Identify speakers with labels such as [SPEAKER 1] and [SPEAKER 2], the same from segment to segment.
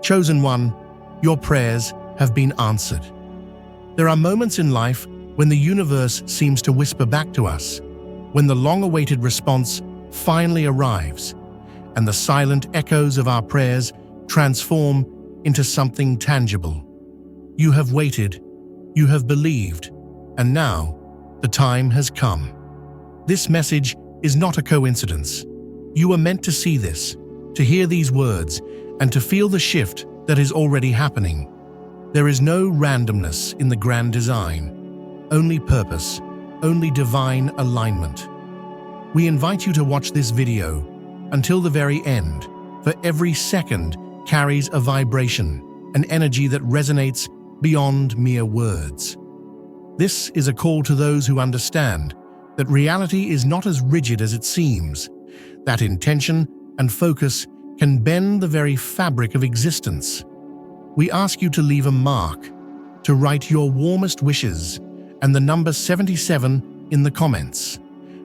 [SPEAKER 1] Chosen one, your prayers have been answered. There are moments in life when the universe seems to whisper back to us, when the long-awaited response finally arrives, and the silent echoes of our prayers transform into something tangible. You have waited, you have believed, and now the time has come. This message is not a coincidence. You were meant to see this, to hear these words, and to feel the shift that is already happening. There is no randomness in the grand design, only purpose, only divine alignment. We invite you to watch this video until the very end, for every second carries a vibration, an energy that resonates beyond mere words. This is a call to those who understand that reality is not as rigid as it seems, that intention and focus can bend the very fabric of existence. We ask you to leave a mark, to write your warmest wishes and the number 77 in the comments.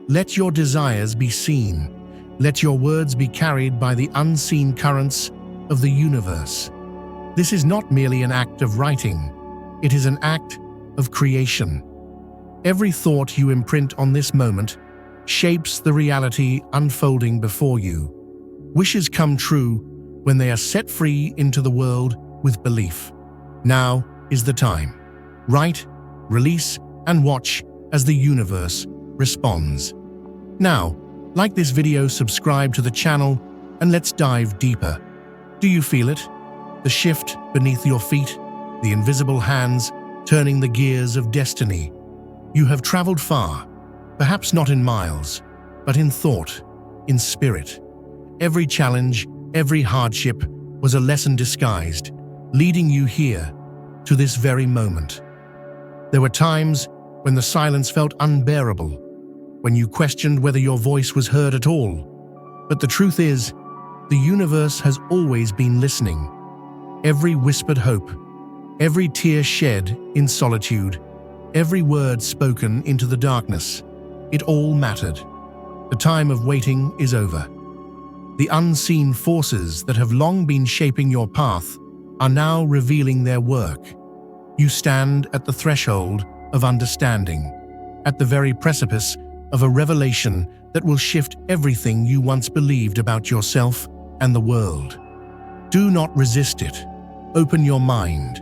[SPEAKER 1] Let your desires be seen. Let your words be carried by the unseen currents of the universe. This is not merely an act of writing. It is an act of creation. Every thought you imprint on this moment shapes the reality unfolding before you. Wishes come true when they are set free into the world with belief. Now is the time. Write, release, and watch as the universe responds. Now, like this video, subscribe to the channel, and let's dive deeper. Do you feel it? The shift beneath your feet, the invisible hands turning the gears of destiny. You have traveled far, perhaps not in miles, but in thought, in spirit. Every challenge, every hardship was a lesson disguised, leading you here, to this very moment. There were times when the silence felt unbearable, when you questioned whether your voice was heard at all. But the truth is, the universe has always been listening. Every whispered hope, every tear shed in solitude, every word spoken into the darkness, it all mattered. The time of waiting is over. The unseen forces that have long been shaping your path are now revealing their work. You stand at the threshold of understanding, at the very precipice of a revelation that will shift everything you once believed about yourself and the world. Do not resist it. Open your mind.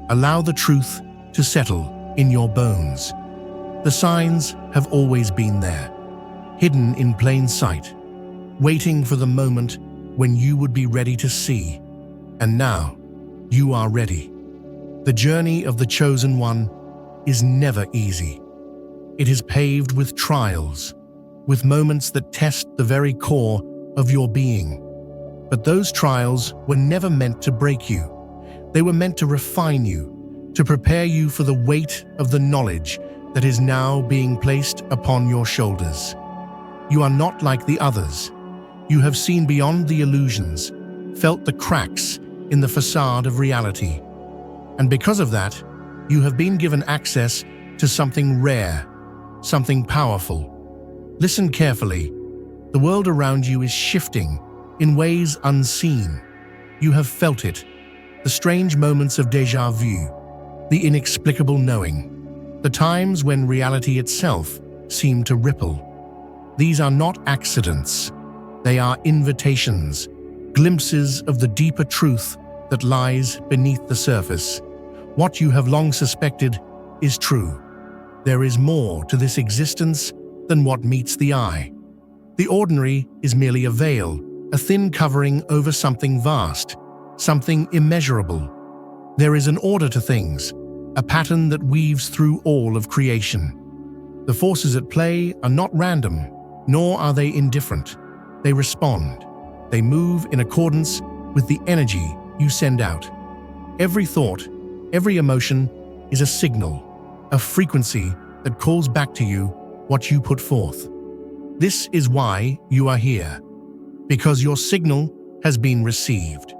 [SPEAKER 1] Allow the truth to settle in your bones. The signs have always been there, hidden in plain sight, waiting for the moment when you would be ready to see. And now, you are ready. The journey of the chosen one is never easy. It is paved with trials, with moments that test the very core of your being. But those trials were never meant to break you. They were meant to refine you, to prepare you for the weight of the knowledge that is now being placed upon your shoulders. You are not like the others. You have seen beyond the illusions, felt the cracks in the facade of reality. And because of that, you have been given access to something rare, something powerful. Listen carefully. The world around you is shifting in ways unseen. You have felt it, the strange moments of déjà vu, the inexplicable knowing, the times when reality itself seemed to ripple. These are not accidents. They are invitations, glimpses of the deeper truth that lies beneath the surface. What you have long suspected is true. There is more to this existence than what meets the eye. The ordinary is merely a veil, a thin covering over something vast, something immeasurable. There is an order to things, a pattern that weaves through all of creation. The forces at play are not random, nor are they indifferent. They respond. They move in accordance with the energy you send out. Every thought, every emotion is a signal, a frequency that calls back to you what you put forth. This is why you are here, because your signal has been received.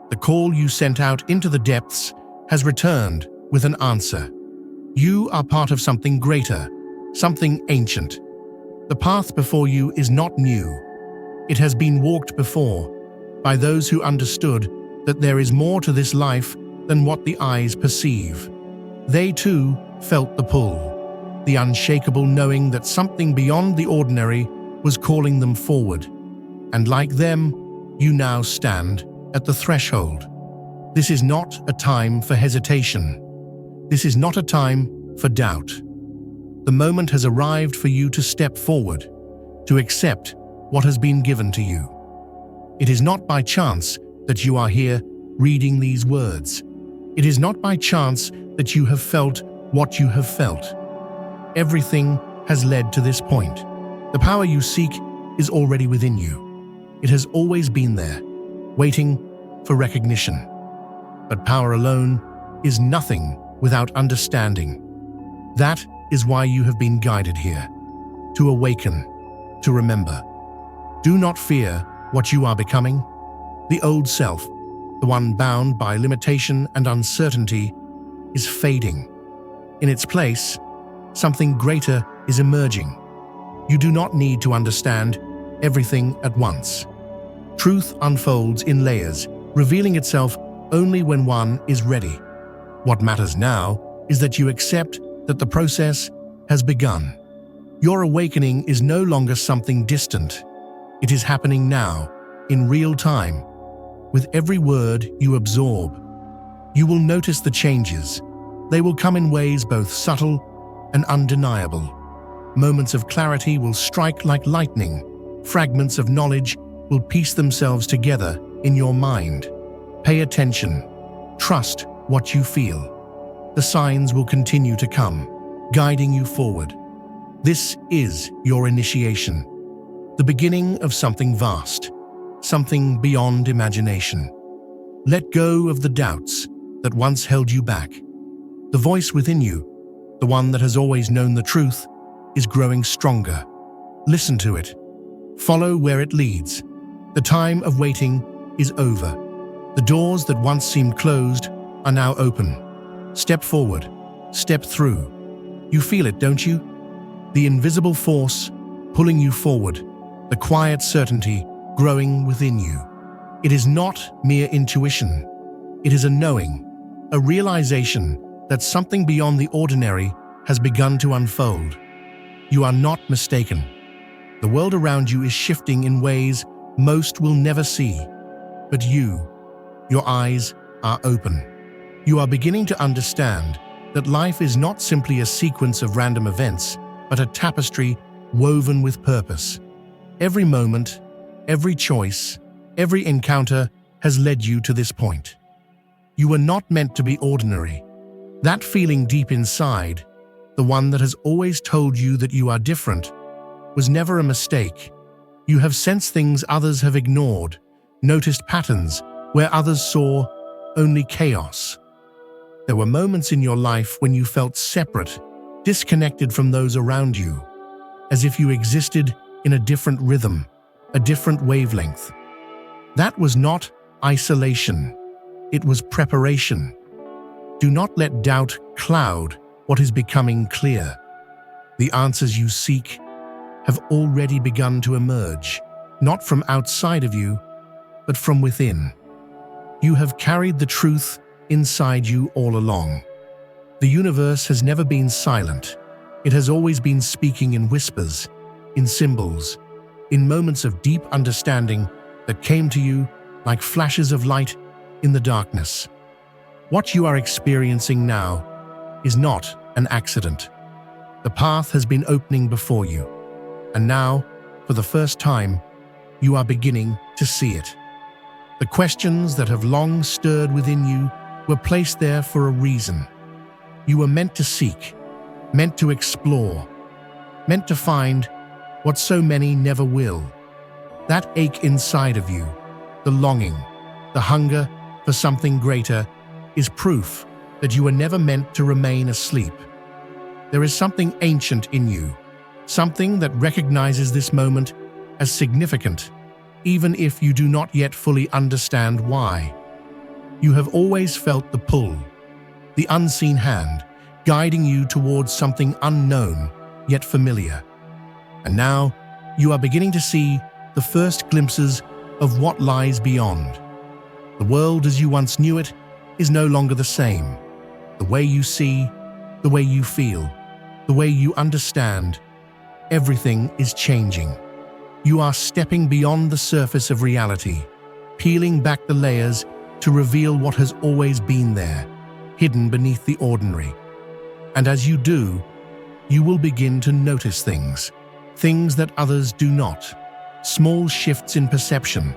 [SPEAKER 1] The call you sent out into the depths has returned with an answer. You are part of something greater, something ancient. The path before you is not new. It has been walked before by those who understood that there is more to this life than what the eyes perceive. They too felt the pull, the unshakable knowing that something beyond the ordinary was calling them forward. And like them, you now stand at the threshold. This is not a time for hesitation. This is not a time for doubt. The moment has arrived for you to step forward, to accept what has been given to you. It is not by chance that you are here reading these words. It is not by chance that you have felt what you have felt. Everything has led to this point. The power you seek is already within you. It has always been there, waiting for recognition. But power alone is nothing without understanding. That is why you have been guided here, to awaken, to remember. Do not fear what you are becoming. The old self, the one bound by limitation and uncertainty, is fading. In its place, something greater is emerging. You do not need to understand everything at once. Truth unfolds in layers, revealing itself only when one is ready. What matters now is that you accept that the process has begun. Your awakening is no longer something distant. It is happening now, in real time. With every word you absorb, you will notice the changes. They will come in ways both subtle and undeniable. Moments of clarity will strike like lightning. Fragments of knowledge will piece themselves together in your mind. Pay attention. Trust what you feel. The signs will continue to come, guiding you forward. This is your initiation, the beginning of something vast, something beyond imagination. Let go of the doubts that once held you back. The voice within you, the one that has always known the truth, is growing stronger. Listen to it. Follow where it leads. The time of waiting is over. The doors that once seemed closed are now open. Step forward. Step through. You feel it, don't you? The invisible force pulling you forward. The quiet certainty growing within you. It is not mere intuition. It is a knowing, a realization that something beyond the ordinary has begun to unfold. You are not mistaken. The world around you is shifting in ways most will never see. But your eyes are open. You are beginning to understand that life is not simply a sequence of random events, but a tapestry woven with purpose. Every moment, every choice, every encounter has led you to this point. You were not meant to be ordinary. That feeling deep inside, the one that has always told you that you are different, was never a mistake. You have sensed things others have ignored, noticed patterns where others saw only chaos. There were moments in your life when you felt separate, disconnected from those around you, as if you existed in a different rhythm, a different wavelength. That was not isolation. It was preparation. Do not let doubt cloud what is becoming clear. The answers you seek have already begun to emerge, not from outside of you, but from within. You have carried the truth inside you all along. The universe has never been silent. It has always been speaking in whispers, in symbols, in moments of deep understanding that came to you like flashes of light in the darkness. What you are experiencing now is not an accident. The path has been opening before you, and now, for the first time, you are beginning to see it. The questions that have long stirred within you were placed there for a reason. You were meant to seek, meant to explore, meant to find what so many never will. That ache inside of you, the longing, the hunger for something greater, is proof that you were never meant to remain asleep. There is something ancient in you, something that recognizes this moment as significant, even if you do not yet fully understand why. You have always felt the pull, the unseen hand, guiding you towards something unknown yet familiar. And now, you are beginning to see the first glimpses of what lies beyond. The world as you once knew it is no longer the same. The way you see, the way you feel, the way you understand, everything is changing. You are stepping beyond the surface of reality, peeling back the layers to reveal what has always been there, hidden beneath the ordinary. And as you do, you will begin to notice things that others do not. Small shifts in perception,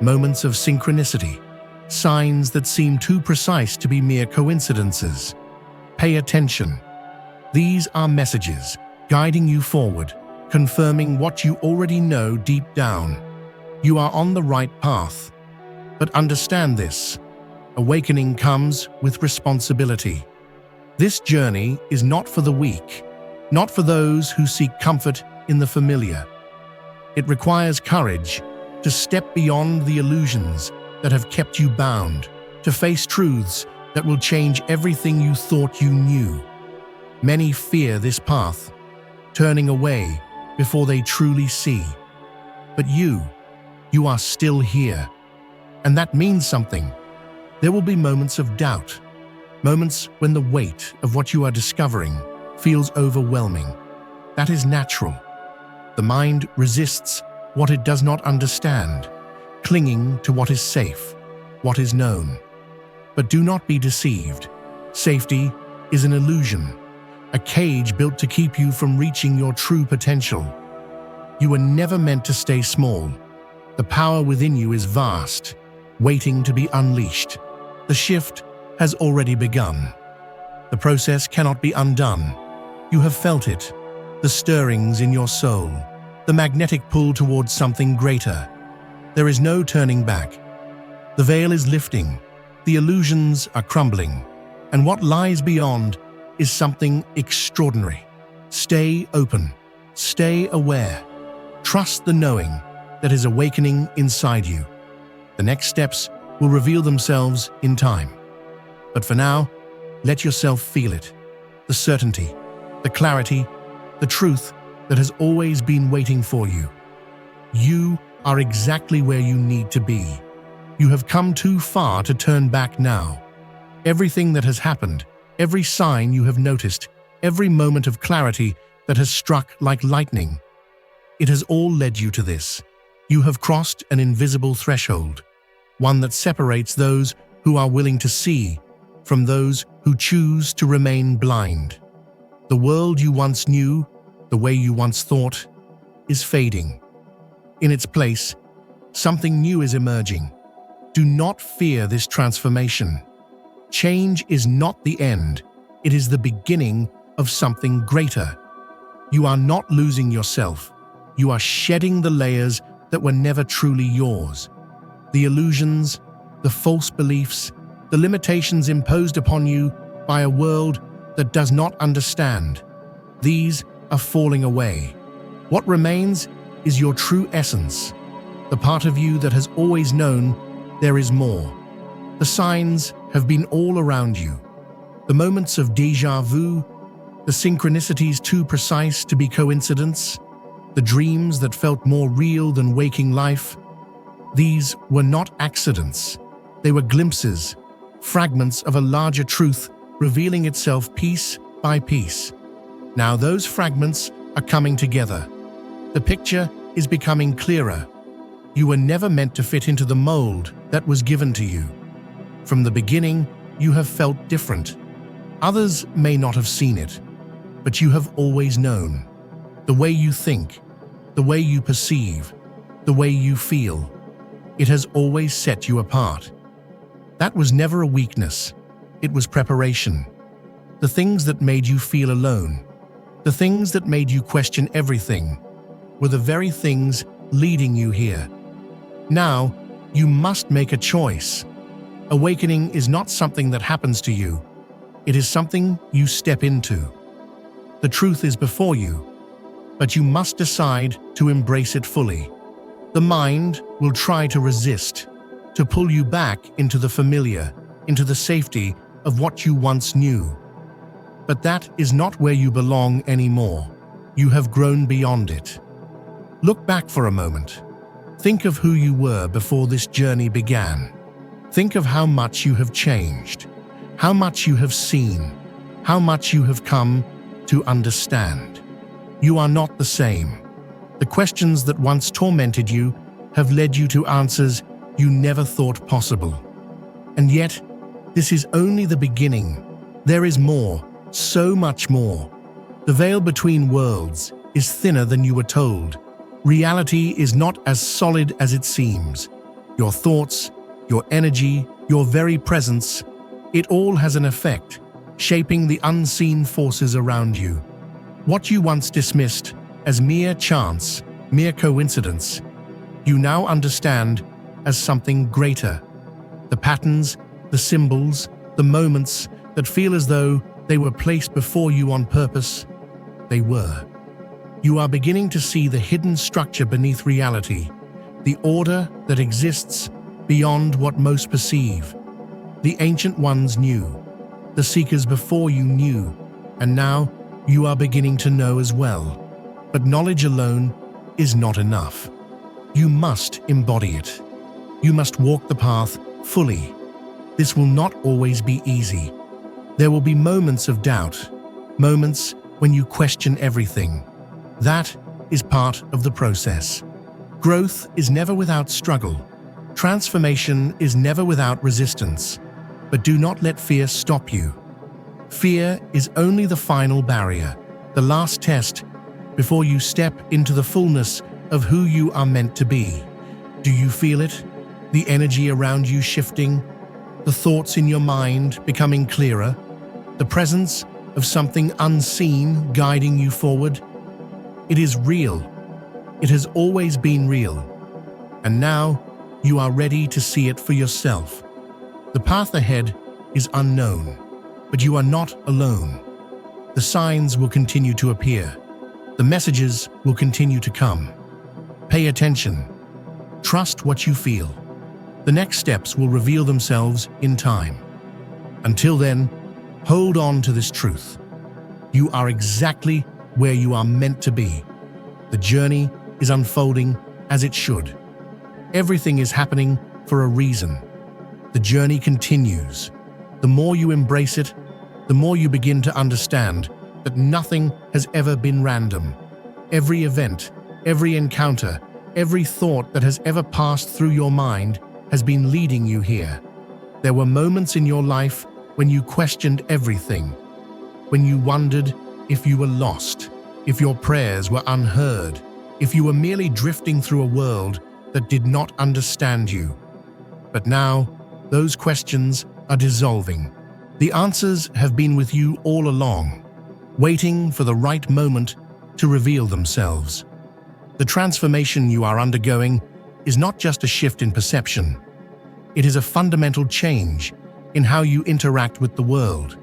[SPEAKER 1] moments of synchronicity, signs that seem too precise to be mere coincidences. Pay attention. These are messages guiding you forward, confirming what you already know deep down. You are on the right path. But understand this: awakening comes with responsibility. This journey is not for the weak, not for those who seek comfort in the familiar. It requires courage to step beyond the illusions that have kept you bound, to face truths that will change everything you thought you knew. Many fear this path, turning away before they truly see. But you are still here. And that means something. There will be moments of doubt, moments when the weight of what you are discovering feels overwhelming. That is natural. The mind resists what it does not understand, clinging to what is safe, what is known. But do not be deceived. Safety is an illusion, a cage built to keep you from reaching your true potential. You were never meant to stay small. The power within you is vast, waiting to be unleashed. The shift has already begun. The process cannot be undone. You have felt it, the stirrings in your soul, the magnetic pull towards something greater. There is no turning back. The veil is lifting, the illusions are crumbling, and what lies beyond is something extraordinary. Stay open, stay aware. Trust the knowing that is awakening inside you. The next steps will reveal themselves in time. But for now, let yourself feel it. The certainty, the clarity, the truth that has always been waiting for you. You are exactly where you need to be. You have come too far to turn back now. Everything that has happened, every sign you have noticed, every moment of clarity that has struck like lightning, it has all led you to this. You have crossed an invisible threshold, one that separates those who are willing to see from those who choose to remain blind. The world you once knew, the way you once thought, is fading. In its place, something new is emerging. Do not fear this transformation. Change is not the end, it is the beginning of something greater. You are not losing yourself. You are shedding the layers that were never truly yours. The illusions, the false beliefs, the limitations imposed upon you by a world that does not understand. These are falling away. What remains is your true essence, the part of you that has always known there is more. The signs have been all around you. The moments of déjà vu, the synchronicities too precise to be coincidence, the dreams that felt more real than waking life. These were not accidents. They were glimpses, fragments of a larger truth revealing itself piece by piece. Now those fragments are coming together. The picture is becoming clearer. You were never meant to fit into the mold that was given to you. From the beginning, you have felt different. Others may not have seen it, but you have always known. The way you think, the way you perceive, the way you feel, it has always set you apart. That was never a weakness. It was preparation. The things that made you feel alone, the things that made you question everything, were the very things leading you here. Now, you must make a choice. Awakening is not something that happens to you. It is something you step into. The truth is before you, but you must decide to embrace it fully. The mind will try to resist, to pull you back into the familiar, into the safety of what you once knew. But that is not where you belong anymore. You have grown beyond it. Look back for a moment. Think of who you were before this journey began. Think of how much you have changed, how much you have seen, how much you have come to understand. You are not the same. The questions that once tormented you have led you to answers you never thought possible. And yet, this is only the beginning. There is more, so much more. The veil between worlds is thinner than you were told. Reality is not as solid as it seems. Your thoughts, your energy, your very presence, it all has an effect, shaping the unseen forces around you. What you once dismissed as mere chance, mere coincidence, you now understand as something greater. The patterns, the symbols, the moments that feel as though they were placed before you on purpose, they were. You are beginning to see the hidden structure beneath reality, the order that exists beyond what most perceive. The ancient ones knew, the seekers before you knew, and now you are beginning to know as well. But knowledge alone is not enough. You must embody it. You must walk the path fully. This will not always be easy. There will be moments of doubt, moments when you question everything. That is part of the process. Growth is never without struggle. Transformation is never without resistance. But do not let fear stop you. Fear is only the final barrier, the last test before you step into the fullness of who you are meant to be. Do you feel it? The energy around you shifting? The thoughts in your mind becoming clearer? The presence of something unseen guiding you forward? It is real. It has always been real. And now you are ready to see it for yourself. The path ahead is unknown, but you are not alone. The signs will continue to appear. The messages will continue to come. Pay attention. Trust what you feel. The next steps will reveal themselves in time. Until then, hold on to this truth. You are exactly where you are meant to be. The journey is unfolding as it should. Everything is happening for a reason. The journey continues. The more you embrace it, the more you begin to understand that nothing has ever been random. Every event, every encounter, every thought that has ever passed through your mind has been leading you here. There were moments in your life when you questioned everything, when you wondered if you were lost, if your prayers were unheard, if you were merely drifting through a world that did not understand you. But now, those questions are dissolving. The answers have been with you all along, waiting for the right moment to reveal themselves. The transformation you are undergoing is not just a shift in perception. It is a fundamental change in how you interact with the world.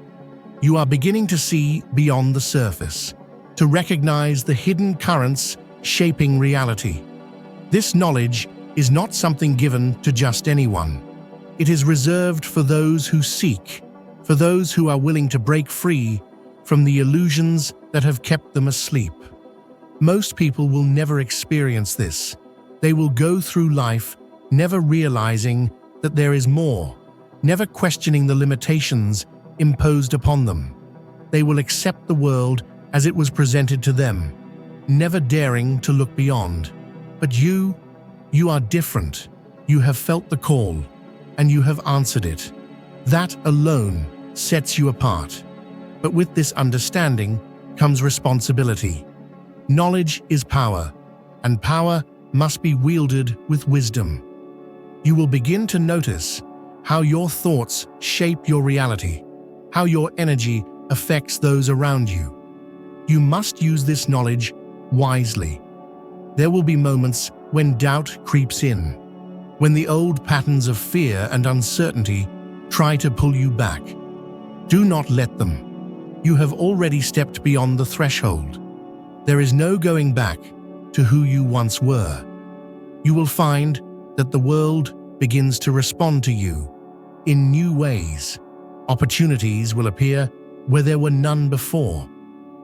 [SPEAKER 1] You are beginning to see beyond the surface, to recognize the hidden currents shaping reality. This knowledge is not something given to just anyone. It is reserved for those who seek, for those who are willing to break free from the illusions that have kept them asleep. Most people will never experience this. They will go through life never realizing that there is more, never questioning the limitations imposed upon them. They will accept the world as it was presented to them, never daring to look beyond. But you are different. You have felt the call, and you have answered it. That alone sets you apart. But with this understanding comes responsibility. Knowledge is power, and power must be wielded with wisdom. You will begin to notice how your thoughts shape your reality, how your energy affects those around you. You must use this knowledge wisely. There will be moments when doubt creeps in, when the old patterns of fear and uncertainty try to pull you back. Do not let them. You have already stepped beyond the threshold. There is no going back to who you once were. You will find that the world begins to respond to you in new ways. Opportunities will appear where there were none before.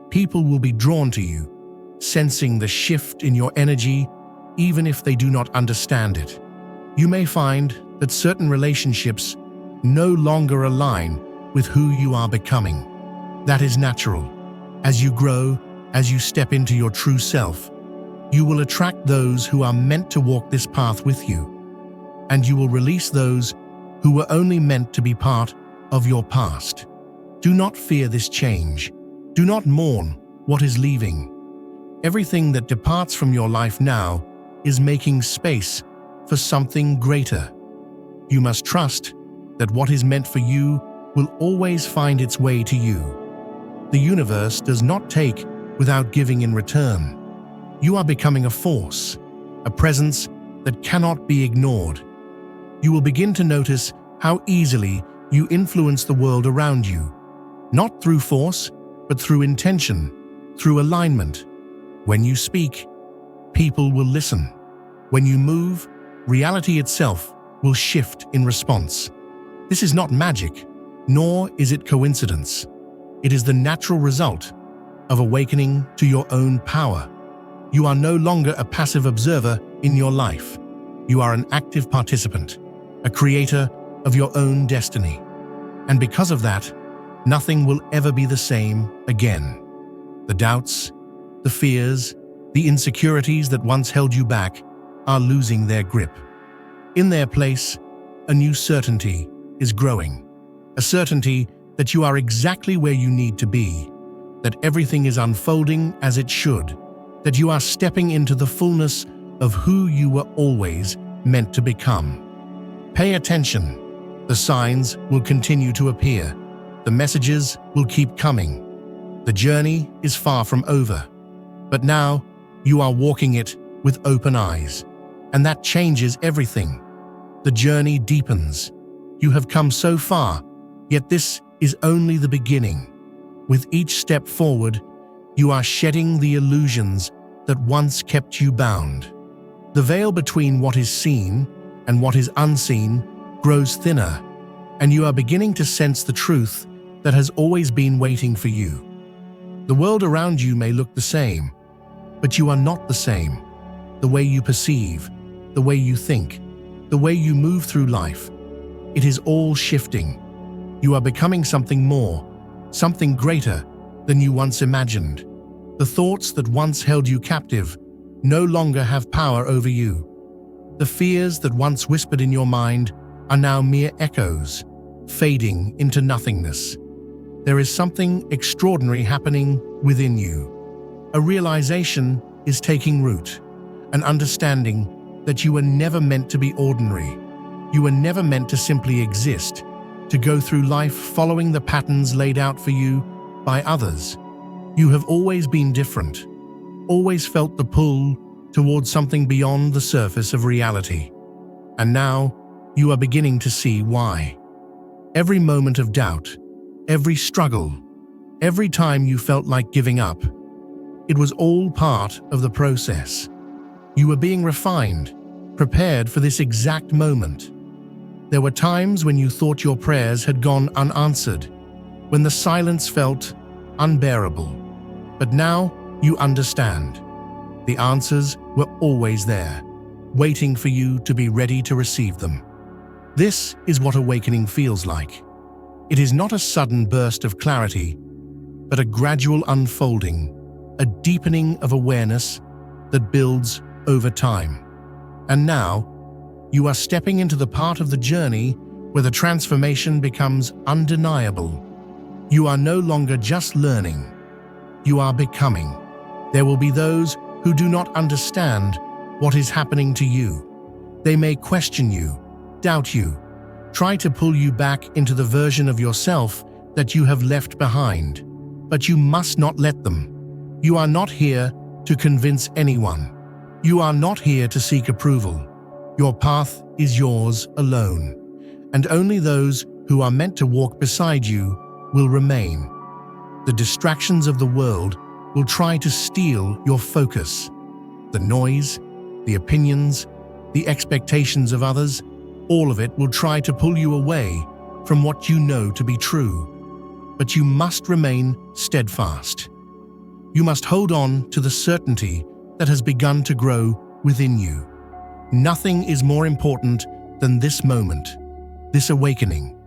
[SPEAKER 1] People will be drawn to you, sensing the shift in your energy, even if they do not understand it. You may find that certain relationships no longer align with who you are becoming. That is natural. As you grow, as you step into your true self, you will attract those who are meant to walk this path with you, and you will release those who were only meant to be part of your past. Do not fear this change. Do not mourn what is leaving. Everything that departs from your life now is making space for something greater. You must trust that what is meant for you will always find its way to you. The universe does not take without giving in return. You are becoming a force, a presence that cannot be ignored. You will begin to notice how easily you influence the world around you, not through force, but through intention, through alignment. When you speak, people will listen. When you move, reality itself will shift in response. This is not magic, nor is it coincidence. It is the natural result of awakening to your own power. You are no longer a passive observer in your life. You are an active participant, a creator of your own destiny. And because of that, nothing will ever be the same again. The doubts, the fears, the insecurities that once held you back are losing their grip. In their place, a new certainty is growing. A certainty that you are exactly where you need to be, that everything is unfolding as it should, that you are stepping into the fullness of who you were always meant to become. Pay attention. The signs will continue to appear. The messages will keep coming. The journey is far from over. But now, you are walking it with open eyes. And that changes everything. The journey deepens. You have come so far, yet this is only the beginning. With each step forward, you are shedding the illusions that once kept you bound. The veil between what is seen and what is unseen grows thinner, and you are beginning to sense the truth that has always been waiting for you. The world around you may look the same, but you are not the same. The way you perceive, the way you think, the way you move through life, it is all shifting. You are becoming something more, something greater than you once imagined. The thoughts that once held you captive no longer have power over you. The fears that once whispered in your mind are now mere echoes, fading into nothingness. There is something extraordinary happening within you. A realization is taking root, an understanding that you were never meant to be ordinary. You were never meant to simply exist, to go through life following the patterns laid out for you by others. You have always been different, always felt the pull towards something beyond the surface of reality. And now, you are beginning to see why. Every moment of doubt, every struggle, every time you felt like giving up, it was all part of the process. You were being refined, prepared for this exact moment. There were times when you thought your prayers had gone unanswered, when the silence felt unbearable. But now you understand. The answers were always there, waiting for you to be ready to receive them. This is what awakening feels like. It is not a sudden burst of clarity, but a gradual unfolding, a deepening of awareness that builds over time. And now, you are stepping into the part of the journey where the transformation becomes undeniable. You are no longer just learning. You are becoming. There will be those who do not understand what is happening to you. They may question you, doubt you, try to pull you back into the version of yourself that you have left behind. But you must not let them. You are not here to convince anyone. You are not here to seek approval. Your path is yours alone, and only those who are meant to walk beside you will remain. The distractions of the world will try to steal your focus. The noise, the opinions, the expectations of others, all of it will try to pull you away from what you know to be true. But you must remain steadfast. You must hold on to the certainty that has begun to grow within you. Nothing is more important than this moment, this awakening,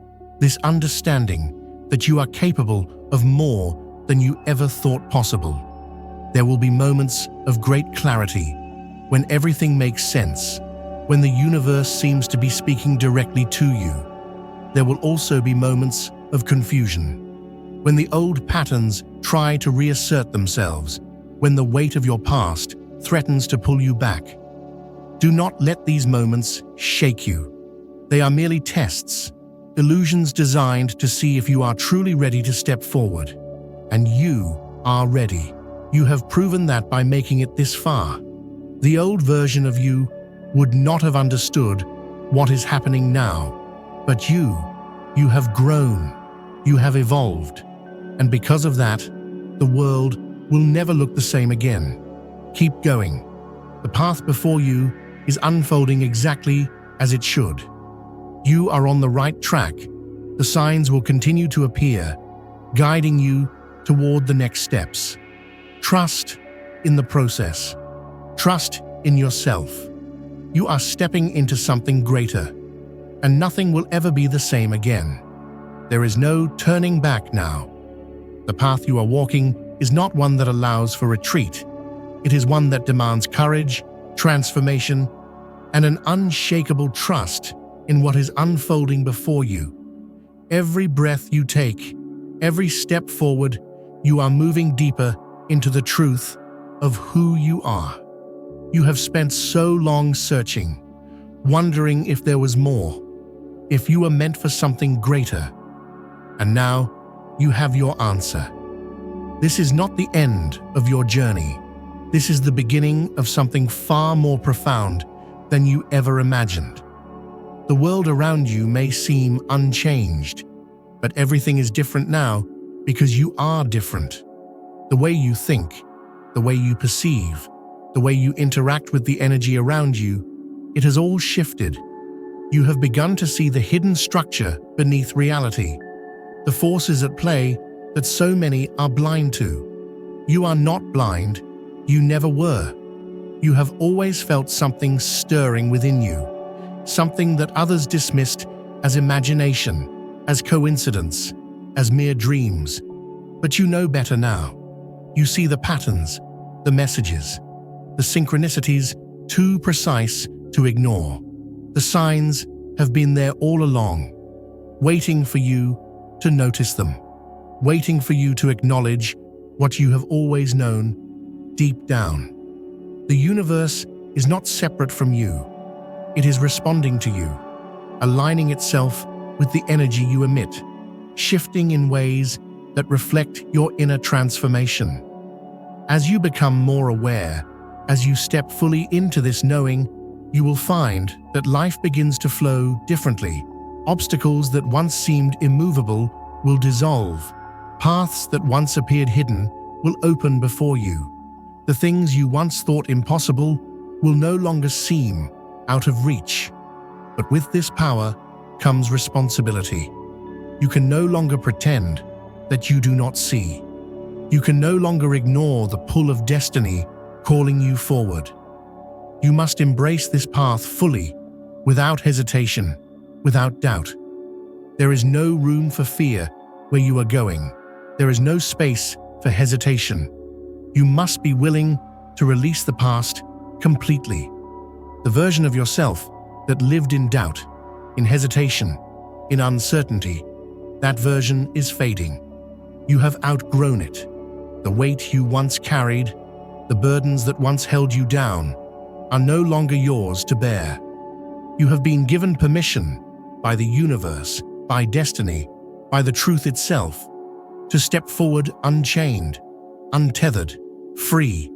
[SPEAKER 1] this understanding that you are capable of more than you ever thought possible. There will be moments of great clarity, when everything makes sense, when the universe seems to be speaking directly to you. There will also be moments of confusion, when the old patterns try to reassert themselves, when the weight of your past threatens to pull you back. Do not let these moments shake you. They are merely tests, illusions designed to see if you are truly ready to step forward. And you are ready. You have proven that by making it this far. The old version of you would not have understood what is happening now. But you have grown, you have evolved. And because of that, the world will never look the same again. Keep going. The path before you is unfolding exactly as it should. You are on the right track. The signs will continue to appear, guiding you toward the next steps. Trust in the process. Trust in yourself. You are stepping into something greater, and nothing will ever be the same again. There is no turning back now. The path you are walking is not one that allows for retreat. It is one that demands courage, transformation, and an unshakable trust in what is unfolding before you. Every breath you take, every step forward, you are moving deeper into the truth of who you are. You have spent so long searching, wondering if there was more, if you were meant for something greater. And now you have your answer. This is not the end of your journey. This is the beginning of something far more profound than you ever imagined. The world around you may seem unchanged, but everything is different now because you are different. The way you think, the way you perceive, the way you interact with the energy around you, it has all shifted. You have begun to see the hidden structure beneath reality, the forces at play that so many are blind to. You are not blind. You never were. You have always felt something stirring within you, something that others dismissed as imagination, as coincidence, as mere dreams. But you know better now. You see the patterns, the messages, the synchronicities too precise to ignore. The signs have been there all along, waiting for you to notice them, waiting for you to acknowledge what you have always known deep down. The universe is not separate from you. It is responding to you, aligning itself with the energy you emit, shifting in ways that reflect your inner transformation. As you become more aware, as you step fully into this knowing, you will find that life begins to flow differently. Obstacles that once seemed immovable will dissolve. Paths that once appeared hidden will open before you. The things you once thought impossible will no longer seem out of reach. But with this power comes responsibility. You can no longer pretend that you do not see. You can no longer ignore the pull of destiny calling you forward. You must embrace this path fully, without hesitation, without doubt. There is no room for fear where you are going. There is no space for hesitation. You must be willing to release the past completely. The version of yourself that lived in doubt, in hesitation, in uncertainty, that version is fading. You have outgrown it. The weight you once carried, the burdens that once held you down, are no longer yours to bear. You have been given permission by the universe, by destiny, by the truth itself, to step forward unchained, untethered, free.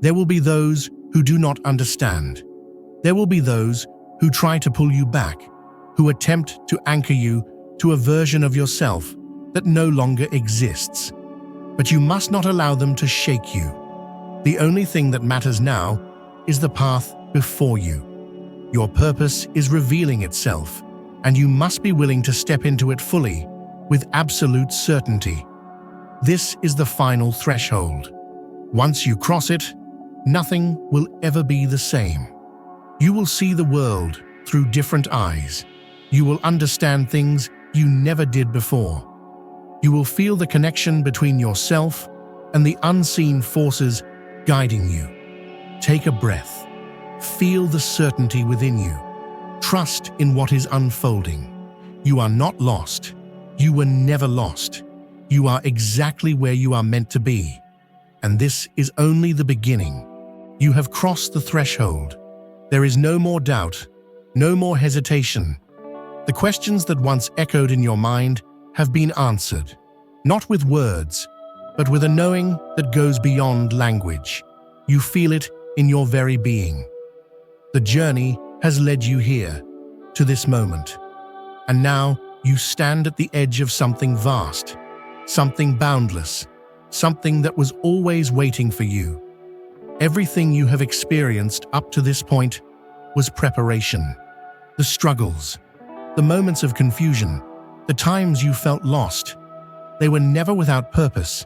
[SPEAKER 1] There will be those who do not understand. There will be those who try to pull you back, who attempt to anchor you to a version of yourself that no longer exists. But you must not allow them to shake you. The only thing that matters now is the path before you. Your purpose is revealing itself, and you must be willing to step into it fully, with absolute certainty. This is the final threshold. Once you cross it, nothing will ever be the same. You will see the world through different eyes. You will understand things you never did before. You will feel the connection between yourself and the unseen forces guiding you. Take a breath. Feel the certainty within you. Trust in what is unfolding. You are not lost. You were never lost. You are exactly where you are meant to be. And this is only the beginning. You have crossed the threshold. There is no more doubt, no more hesitation. The questions that once echoed in your mind have been answered, not with words, but with a knowing that goes beyond language. You feel it in your very being. The journey has led you here, to this moment. And now you stand at the edge of something vast, something boundless, something that was always waiting for you. Everything you have experienced up to this point was preparation. The struggles, the moments of confusion, the times you felt lost, they were never without purpose.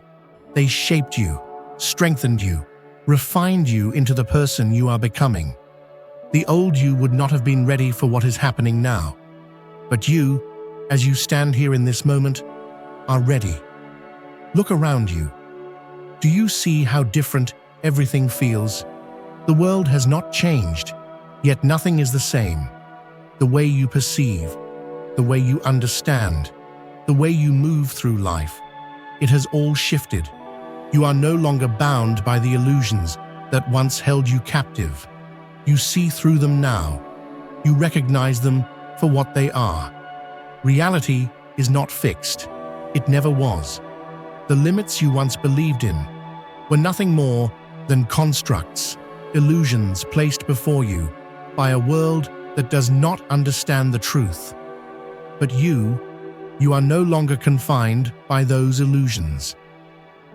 [SPEAKER 1] They shaped you, strengthened you, refined you into the person you are becoming. The old you would not have been ready for what is happening now. But you, as you stand here in this moment, are ready. Look around you. Do you see how different everything feels? The world has not changed, yet nothing is the same. The way you perceive, the way you understand, the way you move through life, it has all shifted. You are no longer bound by the illusions that once held you captive. You see through them now. You recognize them for what they are. Reality is not fixed. It never was. The limits you once believed in were nothing more than constructs, illusions placed before you by a world that does not understand the truth. But you are no longer confined by those illusions.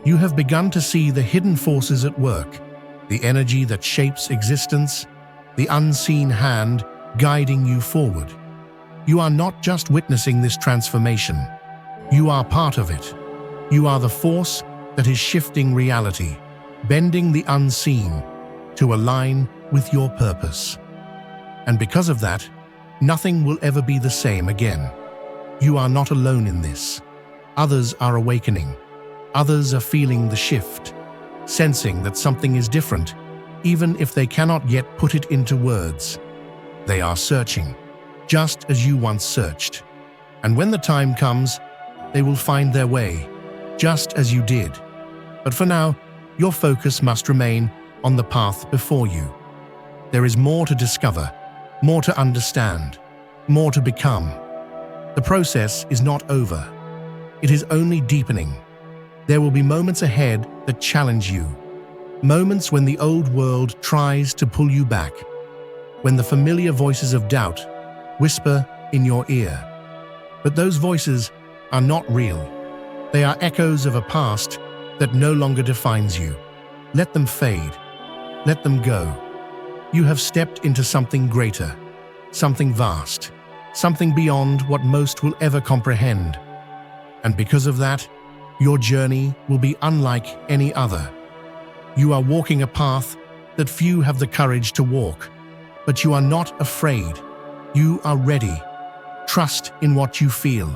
[SPEAKER 1] You have begun to see the hidden forces at work, the energy that shapes existence, the unseen hand guiding you forward. You are not just witnessing this transformation. You are part of it. You are the force that is shifting reality, bending the unseen to align with your purpose. And because of that, nothing will ever be the same again. You are not alone in this. Others are awakening. Others are feeling the shift, sensing that something is different, even if they cannot yet put it into words. They are searching, just as you once searched. And when the time comes, they will find their way, just as you did. But for now, your focus must remain on the path before you. There is more to discover, more to understand, more to become. The process is not over. It is only deepening. There will be moments ahead that challenge you. Moments when the old world tries to pull you back. When the familiar voices of doubt whisper in your ear. But those voices are not real. They are echoes of a past that no longer defines you. Let them fade. Let them go. You have stepped into something greater, something vast, something beyond what most will ever comprehend. And because of that, your journey will be unlike any other. You are walking a path that few have the courage to walk, but you are not afraid. You are ready. Trust in what you feel.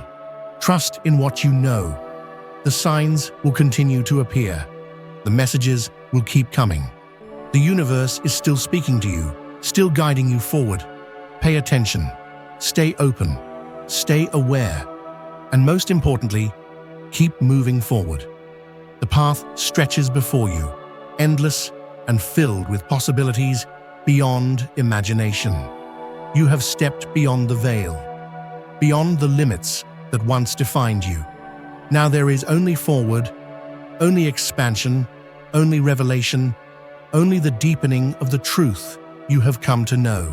[SPEAKER 1] Trust in what you know. The signs will continue to appear. The messages will keep coming. The universe is still speaking to you, still guiding you forward. Pay attention. Stay open. Stay aware. And most importantly, keep moving forward. The path stretches before you, endless and filled with possibilities beyond imagination. You have stepped beyond the veil, beyond the limits that once defined you. Now there is only forward, only expansion, only revelation, only the deepening of the truth you have come to know.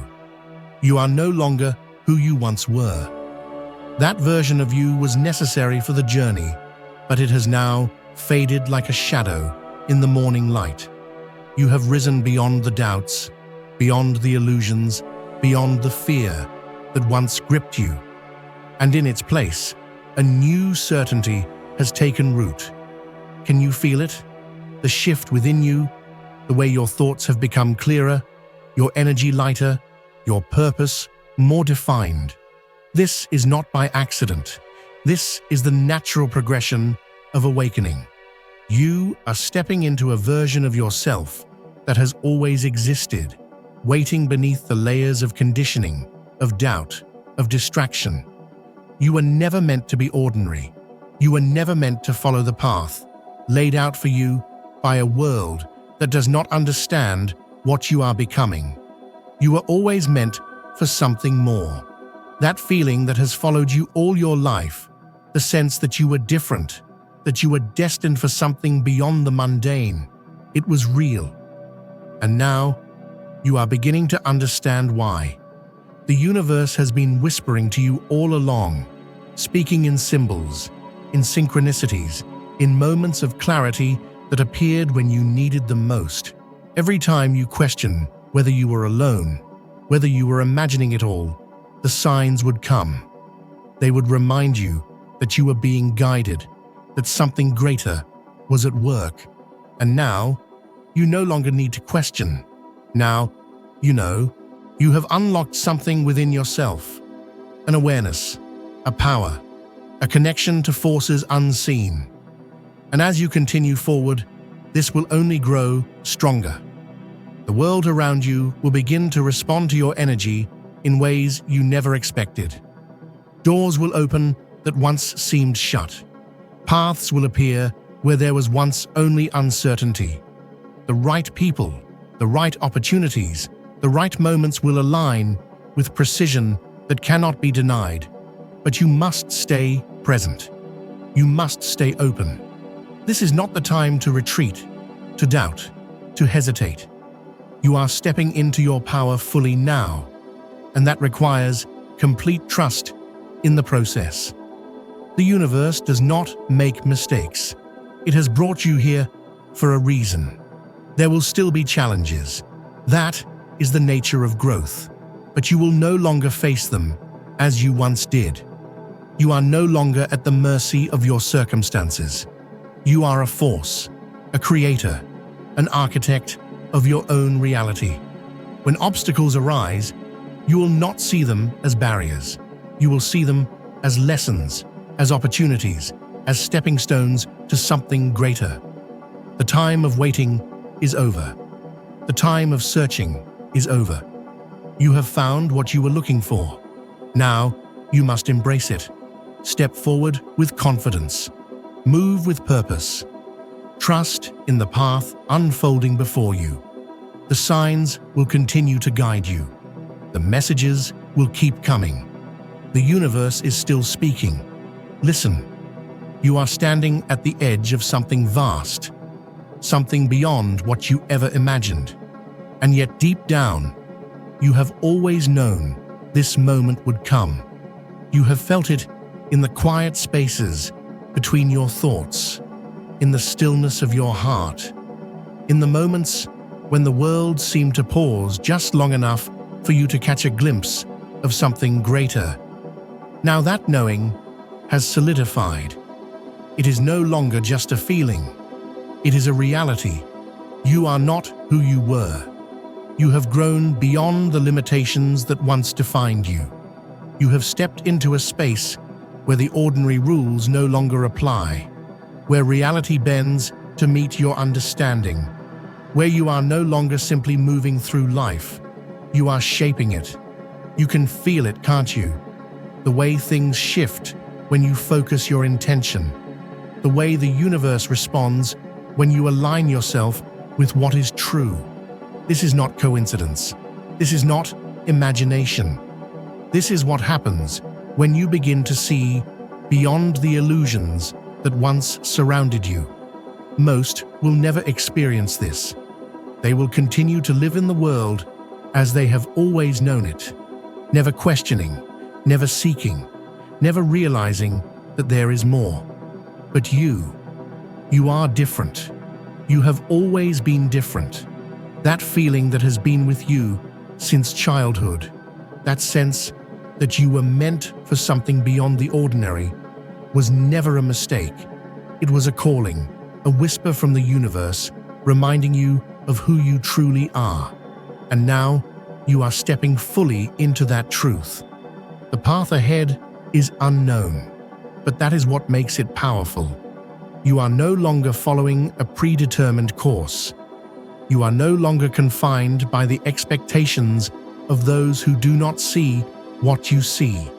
[SPEAKER 1] You are no longer who you once were. That version of you was necessary for the journey, but it has now faded like a shadow in the morning light. You have risen beyond the doubts, beyond the illusions, beyond the fear that once gripped you. And in its place, a new certainty has taken root. Can you feel it? The shift within you, the way your thoughts have become clearer, your energy lighter, your purpose more defined. This is not by accident. This is the natural progression of awakening. You are stepping into a version of yourself that has always existed, waiting beneath the layers of conditioning, of doubt, of distraction. You were never meant to be ordinary. You were never meant to follow the path laid out for you by a world that does not understand what you are becoming. You were always meant for something more. That feeling that has followed you all your life, the sense that you were different, that you were destined for something beyond the mundane, it was real. And now, you are beginning to understand why. The universe has been whispering to you all along, speaking in symbols, in synchronicities, in moments of clarity that appeared when you needed them most. Every time you question whether you were alone, whether you were imagining it all, the signs would come. They would remind you that you were being guided, that something greater was at work. And now, you no longer need to question. Now, you know, you have unlocked something within yourself, an awareness, a power, a connection to forces unseen. And as you continue forward, this will only grow stronger. The world around you will begin to respond to your energy in ways you never expected. Doors will open that once seemed shut. Paths will appear where there was once only uncertainty. The right people, the right opportunities, the right moments will align with precision that cannot be denied. But you must stay present. You must stay open. This is not the time to retreat, to doubt, to hesitate. You are stepping into your power fully now, and that requires complete trust in the process. The universe does not make mistakes. It has brought you here for a reason. There will still be challenges. That is the nature of growth, but you will no longer face them as you once did. You are no longer at the mercy of your circumstances. You are a force, a creator, an architect of your own reality. When obstacles arise, you will not see them as barriers. You will see them as lessons, as opportunities, as stepping stones to something greater. The time of waiting is over. The time of searching is over. You have found what you were looking for. Now, you must embrace it. Step forward with confidence. Move with purpose. Trust in the path unfolding before you. The signs will continue to guide you. The messages will keep coming. The universe is still speaking. Listen. You are standing at the edge of something vast, something beyond what you ever imagined. And yet deep down, you have always known this moment would come. You have felt it in the quiet spaces between your thoughts, in the stillness of your heart, in the moments when the world seemed to pause just long enough for you to catch a glimpse of something greater. Now that knowing has solidified. It is no longer just a feeling. It is a reality. You are not who you were. You have grown beyond the limitations that once defined you. You have stepped into a space where the ordinary rules no longer apply, where reality bends to meet your understanding, where you are no longer simply moving through life. You are shaping it. You can feel it, can't you? The way things shift when you focus your intention, the way the universe responds when you align yourself with what is true. This is not coincidence. This is not imagination. This is what happens when you begin to see beyond the illusions that once surrounded you. Most will never experience this. They will continue to live in the world as they have always known it, never questioning, never seeking, never realizing that there is more. But you are different. You have always been different. That feeling that has been with you since childhood, that sense that you were meant for something beyond the ordinary, was never a mistake. It was a calling, a whisper from the universe, reminding you of who you truly are. And now, you are stepping fully into that truth. The path ahead is unknown, but that is what makes it powerful. You are no longer following a predetermined course. You are no longer confined by the expectations of those who do not see what you see.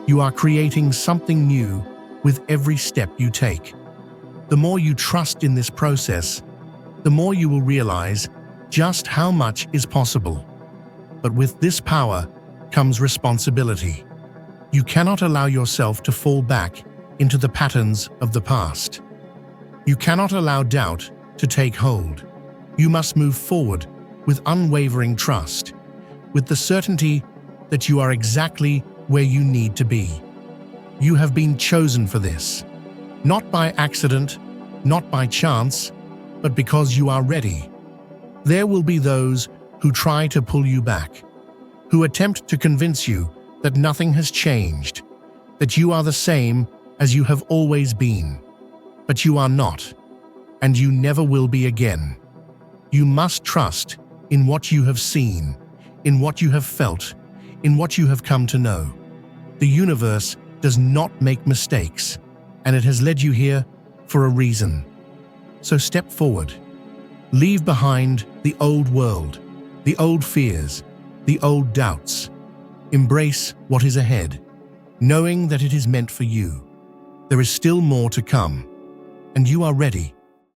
[SPEAKER 1] You are creating something new with every step you take. The more you trust in this process, the more you will realize just how much is possible. But with this power comes responsibility. You cannot allow yourself to fall back into the patterns of the past. You cannot allow doubt to take hold. You must move forward with unwavering trust, with the certainty that you are exactly where you need to be. You have been chosen for this, not by accident, not by chance, but because you are ready. There will be those who try to pull you back, who attempt to convince you that nothing has changed, that you are the same as you have always been. But you are not, and you never will be again. You must trust in what you have seen, in what you have felt, in what you have come to know. The universe does not make mistakes, and it has led you here for a reason. So step forward. Leave behind the old world, the old fears, the old doubts. Embrace what is ahead, knowing that it is meant for you. There is still more to come, and you are ready.